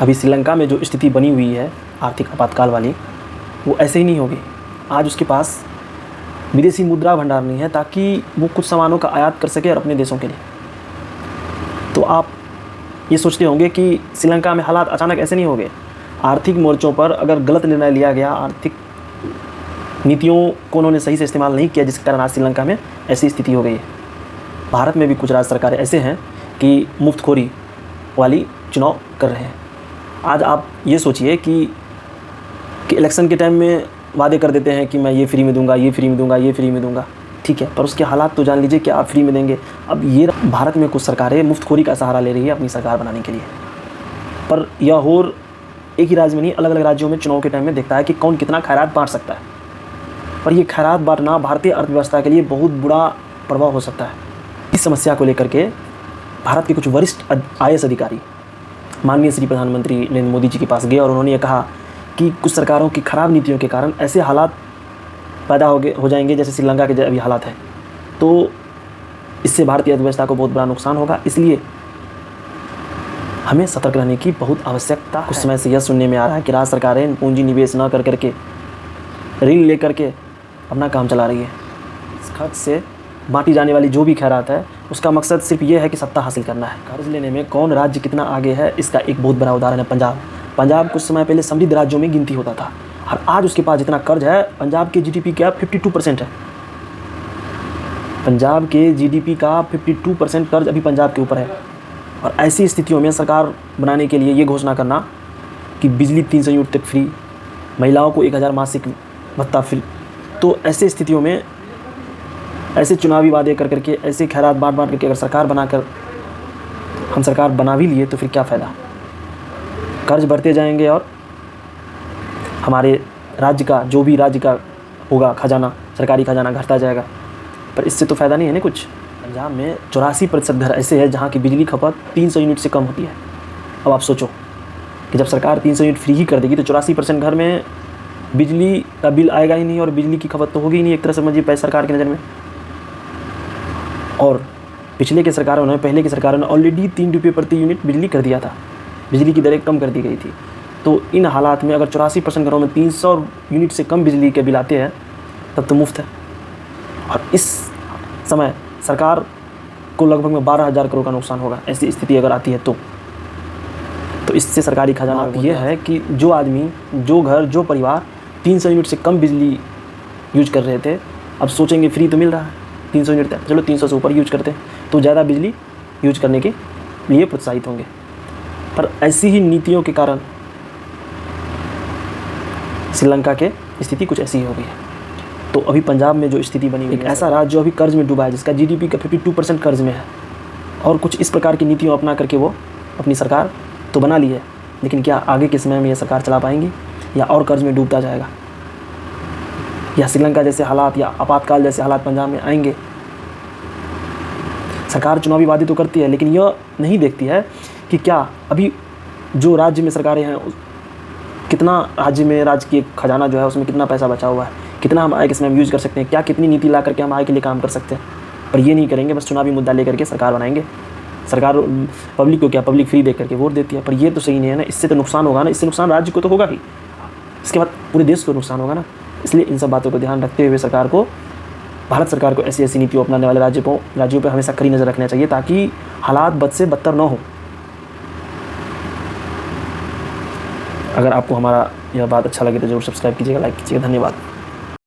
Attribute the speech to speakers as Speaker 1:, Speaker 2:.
Speaker 1: अभी श्रीलंका में जो स्थिति बनी हुई है आर्थिक आपातकाल वाली, वो ऐसे ही नहीं होगी। आज उसके पास विदेशी मुद्रा भंडार नहीं है ताकि वो कुछ सामानों का आयात कर सके और अपने देशों के लिए। तो आप ये सोचते होंगे कि श्रीलंका में हालात अचानक ऐसे नहीं हो गए। आर्थिक मोर्चों पर अगर गलत निर्णय लिया गया, आर्थिक नीतियों को उन्होंने सही से इस्तेमाल नहीं किया, जिसके कारण आज श्रीलंका में ऐसी स्थिति हो गई है। भारत में भी कुछ राज्य सरकारें ऐसे हैं कि मुफ्तखोरी वाली चुनाव कर रहे हैं। आज आप ये सोचिए कि इलेक्शन के टाइम में वादे कर देते हैं कि मैं ये फ्री में दूंगा, ये फ्री में दूंगा, ये फ्री में दूंगा, ठीक है, पर उसके हालात तो जान लीजिए कि आप फ्री में देंगे। अब ये भारत में कुछ सरकारें मुफ्तखोरी का सहारा ले रही है अपनी सरकार बनाने के लिए। पर यह और एक ही राज्य में नहीं, अलग अलग राज्यों में चुनाव के टाइम में देखता है कि कौन कितना खैरात बांट सकता है। पर ये खैरात बांटना भारतीय अर्थव्यवस्था के लिए बहुत बुरा प्रभाव हो सकता है। इस समस्या को लेकर के भारत के कुछ वरिष्ठ IAS अधिकारी माननीय श्री प्रधानमंत्री नरेंद्र मोदी जी के पास गए और उन्होंने ये कहा कि कुछ सरकारों की खराब नीतियों के कारण ऐसे हालात पैदा हो जाएंगे जैसे श्रीलंका के अभी हालात हैं। तो इससे भारतीय अर्थव्यवस्था को बहुत बड़ा नुकसान होगा। इसलिए हमें सतर्क रहने की बहुत आवश्यकता है। कुछ समय से यह सुनने में आ रहा है कि राज्य सरकारें पूंजी निवेश न करके ऋण लेकर के अपना काम चला रही है। इस खर्च से बांटी जाने वाली जो भी खैरात है उसका मकसद सिर्फ ये है कि सत्ता हासिल करना है। कर्ज लेने में कौन राज्य कितना आगे है, इसका एक बहुत बड़ा उदाहरण है पंजाब कुछ समय पहले समृद्ध राज्यों में गिनती होता था और आज उसके पास जितना कर्ज है, पंजाब के GDP का 52% है। पंजाब के GDP का 52% कर्ज अभी पंजाब के ऊपर है। और ऐसी स्थितियों में सरकार बनाने के लिए ये घोषणा करना कि बिजली 300 यूनिट तक फ्री, महिलाओं को 1000 मासिक भत्ता फ्री, तो ऐसी स्थितियों में ऐसे चुनावी वादे कर करके, ऐसे खैरात बांट करके अगर सरकार बनाकर हम सरकार बना भी लिए तो फिर क्या फ़ायदा। कर्ज बढ़ते जाएंगे और हमारे राज्य का, जो भी राज्य का होगा खजाना, सरकारी खजाना घटता जाएगा। पर इससे तो फ़ायदा नहीं है ना कुछ। पंजाब में 84% घर ऐसे हैं जहाँ की बिजली खपत 300 यूनिट से कम होती है। अब आप सोचो कि जब सरकार 300 यूनिट फ्री ही कर देगी तो 84% घर में बिजली का बिल आएगा ही नहीं और बिजली की खपत तो होगी ही नहीं, एक तरह समझिए पैसे सरकार की नज़र में। और पिछले के सरकारों ने, पहले की सरकारों ने ऑलरेडी 3 रुपये प्रति यूनिट बिजली कर दिया था, बिजली की दरें कम कर दी गई थी। तो इन हालात में अगर 84% घरों में 300 यूनिट से कम बिजली के बिल आते हैं तब तो मुफ्त है। और इस समय सरकार को लगभग में 12,000 करोड़ का नुकसान होगा ऐसी स्थिति अगर आती है तो इससे सरकारी खजाना ये है कि जो आदमी, जो घर, जो परिवार 300 यूनिट से कम बिजली यूज कर रहे थे अब सोचेंगे फ्री तो मिल रहा है 300 यूनिट तक, चलो 300 से ऊपर यूज करते हैं तो ज़्यादा बिजली यूज करने के लिए प्रोत्साहित होंगे। पर ऐसी ही नीतियों के कारण श्रीलंका के स्थिति कुछ ऐसी ही हो गई है। तो अभी पंजाब में जो स्थिति बनी हुई है, एक ऐसा राज्य जो अभी कर्ज में डूबा है, जिसका GDP का 52% कर्ज में है, और कुछ इस प्रकार की नीतियों अपना करके वो अपनी सरकार तो बना ली है, लेकिन क्या आगे के समय में ये सरकार चला पाएंगी या और कर्ज में डूबता जाएगा, या श्रीलंका जैसे हालात या आपातकाल जैसे हालात पंजाब में आएंगे। सरकार चुनावी वादे तो करती है लेकिन यह नहीं देखती है कि क्या अभी जो राज्य में सरकारें हैं, कितना राज्य में राजकीय खजाना जो है उसमें कितना पैसा बचा हुआ है, कितना हम आय के समय में यूज़ कर सकते हैं, क्या कितनी नीति ला करके हम आय के लिए काम कर सकते हैं। पर ये नहीं करेंगे, बस चुनावी मुद्दा लेकर के सरकार बनाएंगे। सरकार पब्लिक को क्या, पब्लिक फ्री दे करके वोट देती है, पर ये तो सही नहीं है ना। इससे तो नुकसान होगा ना, इससे नुकसान राज्य को तो होगा ही, इसके बाद पूरे देश को नुकसान होगा ना। इसलिए इन सब बातों को ध्यान रखते हुए सरकार को, भारत सरकार को ऐसी ऐसी नीतियों अपनाने वाले राज्यों पर हमेशा कड़ी नज़र रखना चाहिए ताकि हालात बद से बदतर न हो। अगर आपको हमारा यह बात अच्छा लगे तो ज़रूर सब्सक्राइब कीजिएगा, लाइक कीजिएगा। धन्यवाद।